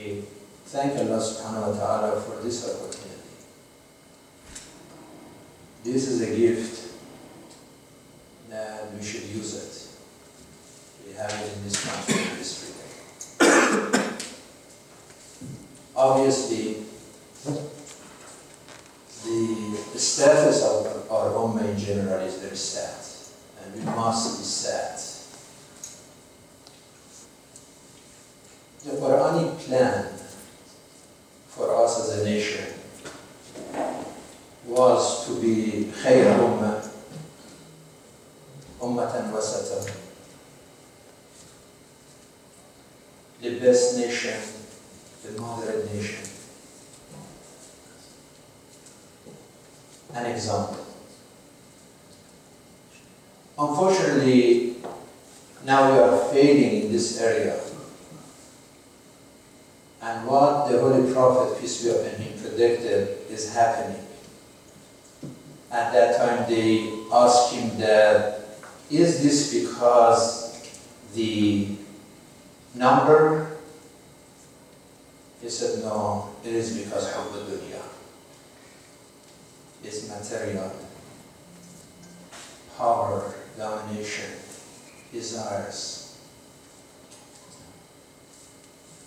we thank Allah subhanahu wa ta'ala for this opportunity. This is a gift that we should use it. We have it in this country in this freedom. Obviously, the status of our ummah in general is very sad, and we must be sad. The Quranic plan for us as a nation was to be khayr ummah, ummatan wasatan, the best nation, the moderate nation. An example. Unfortunately, now we are failing in this area. And what the Holy Prophet, peace be upon him, predicted is happening. At that time they asked him that, is this because the number? He said, no, it is because of the dunya. It's material, power, domination, desires.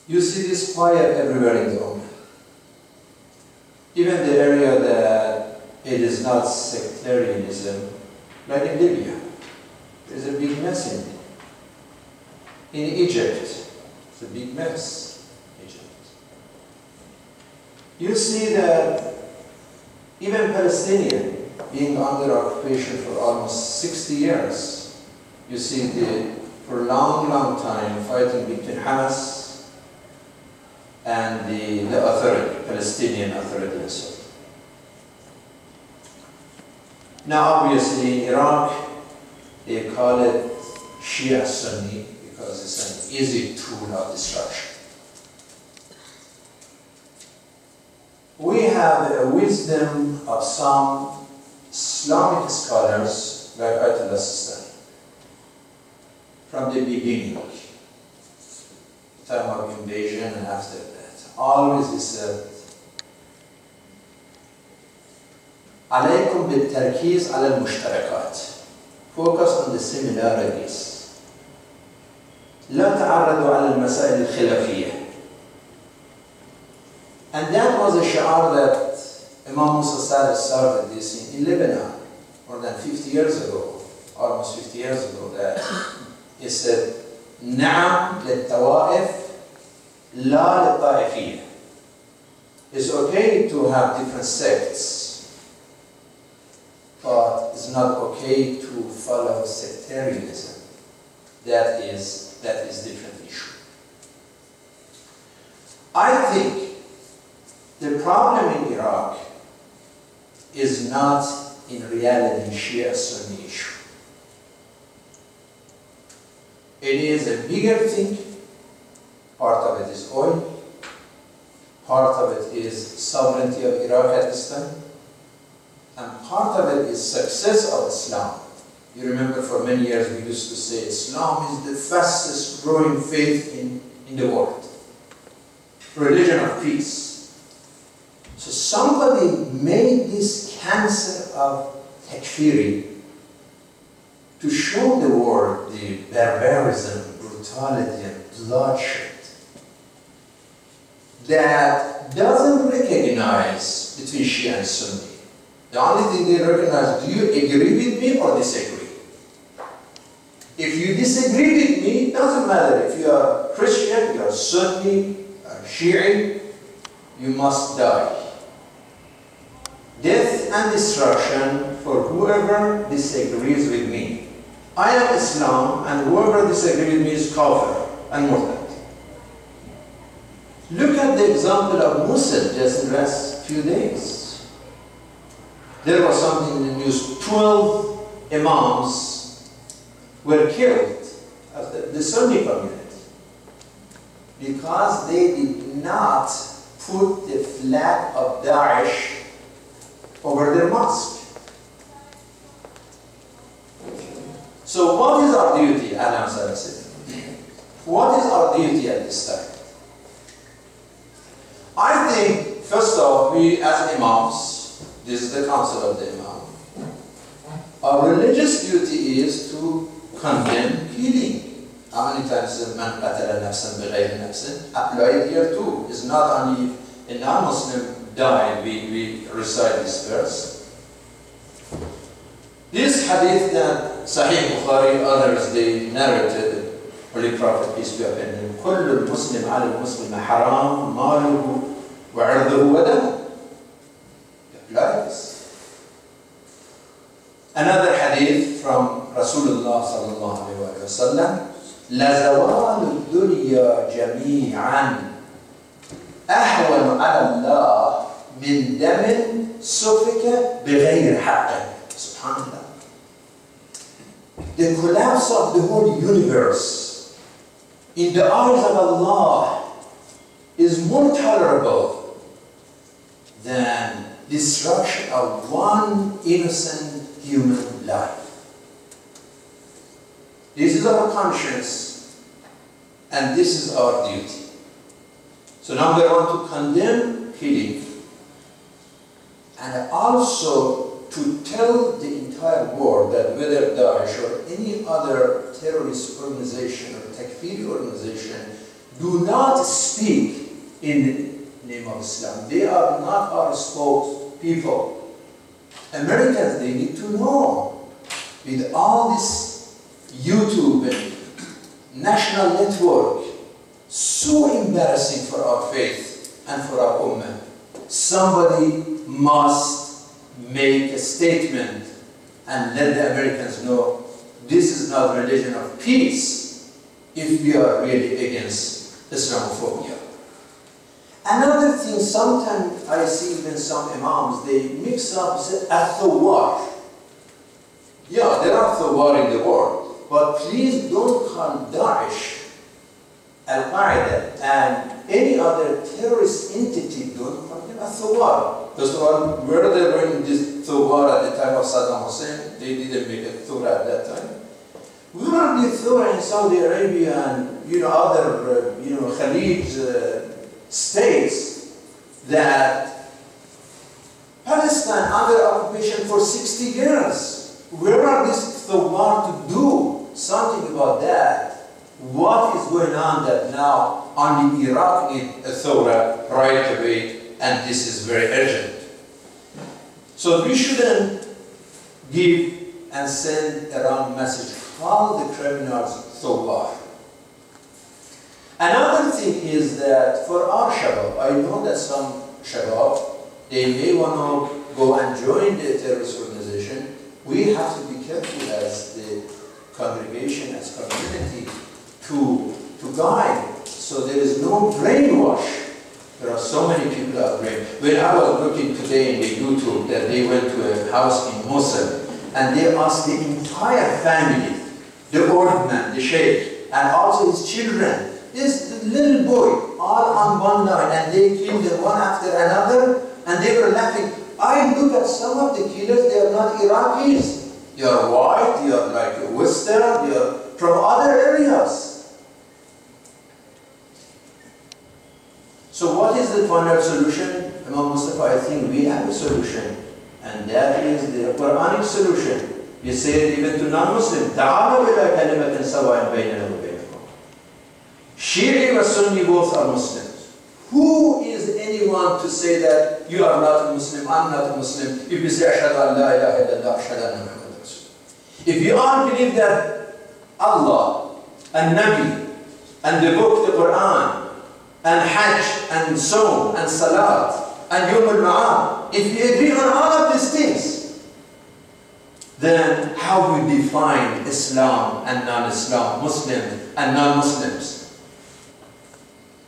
You see this fire everywhere in the Ummah. Even the area that it is not sectarianism, like in Libya, there's a big mess in it. In Egypt, it's a big mess. Egypt. You see that even Palestinian being under occupation for almost 60 years, you see for a long, long time fighting between Hamas and the authority, Palestinian authority and so on. Now obviously in Iraq, they call it Shia-Sunni because it's an easy tool of destruction. We have a wisdom of some Islamic scholars like Ayatollah Sistani from the beginning, time of invasion and after that. Always he said, عليكم بالتركيز على المشتركات. Focus on the similarities. لا تعرضوا على المسائل الخلافية. And that was a shi'ar that Imam Musa Sadr started this in Lebanon more than 50 years ago, almost 50 years ago, that he said, نعم للطوائف لا للطائفية. It's okay to have different sects, but it's not okay to follow sectarianism. That is different issue. I think the problem in Iraq is not in reality Shia-Sunni issue. It is a bigger thing. Part of it is oil. Part of it is sovereignty of Iraq at this time. And part of it is success of Islam. You remember for many years we used to say Islam is the fastest growing faith in the world. Religion of peace. So somebody made this cancer of Takfiri to show the world the barbarism, brutality, and bloodshed that doesn't recognize between Shia and Sunni. The only thing they recognize, do you agree with me or disagree? If you disagree with me, it doesn't matter. If you are Christian, you are Sunni, or Shi'ite, you must die. Death and destruction for whoever disagrees with me. I am Islam, and whoever disagrees with me is kafir and murtad. Look at the example of Mosul just in the last few days. There was something in the news, 12 Imams were killed as the Sunni community because they did not put the flag of Daesh over their mosque. So what is our duty, Adam said? What is our duty at this time? think, first off, we as Imams, this is the council of the Imam, our religious duty is to condemn killing. How many times man qatala nafsan bighayri nafsin applied here too? It's not only if a non-Muslim died, we recite this verse. This hadith that Sahih Bukhari, others, they narrated, Holy Prophet, peace be upon him, كل المسلم على المسلم حرام ماله وعرضه ودمه. Apply this. Another hadith from Rasulullah sallallahu alayhi wa sallam, لَزَوَالُ الدُّنْيَا جَمِيعًا أَحْوَنُ عَلَى اللَّهِ مِنْ دَمٍ سُفِكَ بِغَيْرِ حَقٍ. SubhanAllah. The collapse of the whole universe in the eyes of Allah is more tolerable than destruction of one innocent human life. This is our conscience and this is our duty. So number one, to condemn killing, and also to tell the entire world that whether Daesh or any other terrorist organization or Takfiri organization do not speak in the name of Islam. They are not our spokespeople. Americans, they need to know, with all this YouTube and national network, so embarrassing for our faith and for our ummah. Somebody must make a statement and let the Americans know this is not a religion of peace if we are really against Islamophobia. Another thing, sometimes I see even some Imams, they mix up Athawar. Yeah, there are Thawar in the world, but please don't call Daesh, Al-Qaeda, and any other terrorist entity, don't call them Athawar. First of all, where they were in this Thawar at the time of Saddam Hussein, they didn't make a Thawar at that time. We are the Thawar in Saudi Arabia and other Khalij states that Palestine under occupation for 60 years. Where are these Thawar to do something about that? What is going on that now only Iraq needs a Thawar right away, and this is very urgent. So we shouldn't give and send a wrong message. Call the criminals Thawar. Another thing is that for our Shabab, I know that some Shabab, they may want to go and join the terrorist organization. We have to be careful as the congregation, as community, to guide, so there is no brainwash. There are so many people out there. When I was looking today in the YouTube that they went to a house in Mosul and they asked the entire family, the old man, the sheikh, and also his children, this little boy, all on one line, and they killed them one after another, and they were laughing. I look at some of the killers, they are not Iraqis. They are white, they are like Western, they are from other areas. So what is the final solution? Imam Mustafa, I think we have a solution, and that is the Quranic solution. You say it even to non-Muslims. تعالوا إلى كلمة سواء بيننا وبينكم. Shia and Sunni both are Muslims. Who is anyone to say that you are not a Muslim, I'm not a Muslim, if you say أشهد أن لا إله إلا الله أشهد أن محمد رسول الله? If you all believe that Allah and Nabi and the book, the Quran, and Hajj, and Sawm, and Salat, and Yawm al-Ma'ad, if you agree on all of these things, then how do you define Islam and non-Islam, Muslim and non-Muslims?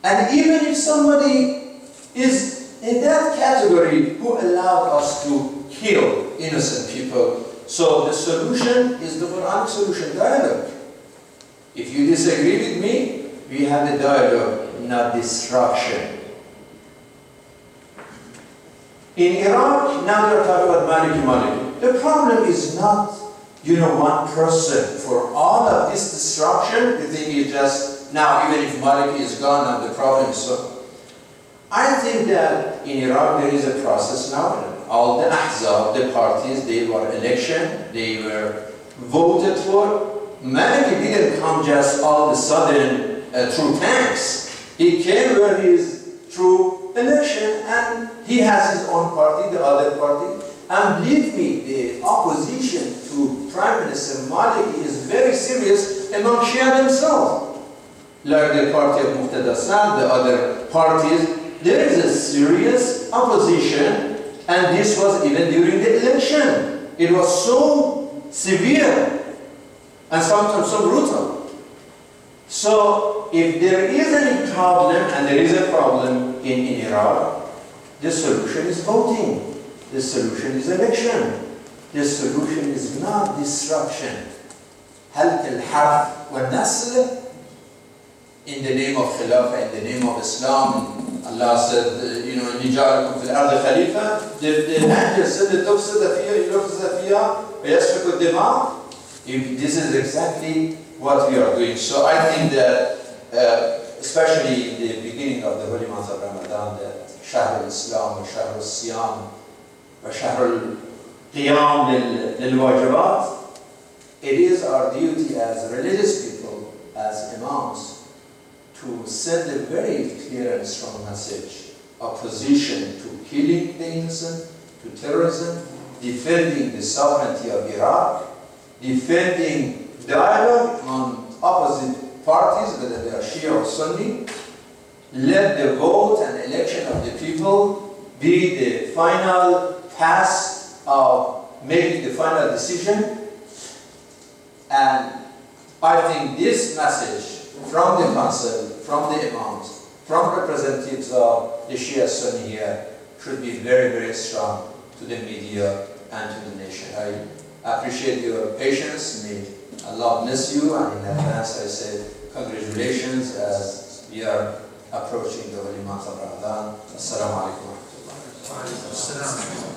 And even if somebody is in that category who allowed us to kill innocent people, so the solution is the Quranic solution, dialogue. If you disagree with me, we have a dialogue, not destruction. In Iraq, now they're talking about Maliki. The problem is not, one person. For all of this destruction, the thing is just, now even if Maliki is gone, now the problem is so. I think that in Iraq there is a process now. All the ahzab, the parties, they were election, they were voted for. Maliki didn't come just all of a sudden through tanks. He came where he is through election, and he has his own party, the other party. And believe me, the opposition to Prime Minister Maliki is very serious among Shia themselves. Like the party of Muqtada Sad, the other parties, there is a serious opposition, and this was even during the election. It was so severe and sometimes so brutal. So if there is any problem, and there is a problem in Iraq, the solution is voting. The solution is election. The solution is not disruption. Halq al-harf wa nasl, in the name of Khilafah, in the name of Islam. Allah said, you know, نِجَعَلَكُمْ فِي الْأَرْضِ خَلِيفَةً. The angel said, لِتُفْسِدَ فِيهَا يُفْسِدَ فِيهَا وَيَسْفِكُ الدِّمَاءَ. This is exactly what we are doing. So I think that, especially in the beginning of the holy month of Ramadan, that Shahr al-Islam, Shahr al-Siyam, Shahr al-Qiyam lil-Wajibat, it is our duty as religious people, as Imams, to send a very clear and strong message, opposition to killing the innocent, to terrorism, defending the sovereignty of Iraq, defending dialogue on opposite parties, whether they are Shia or Sunni. Let the vote and election of the people be the final task of making the final decision. And I think this message from the council, from the imams, from representatives of the Shia Sunni here should be very, very strong to the media and to the nation. I appreciate your patience. May Allah bless you, and in advance I say congratulations as we are approaching the holy month of Ramadan. Assalamu alaikum wa rahmatullah.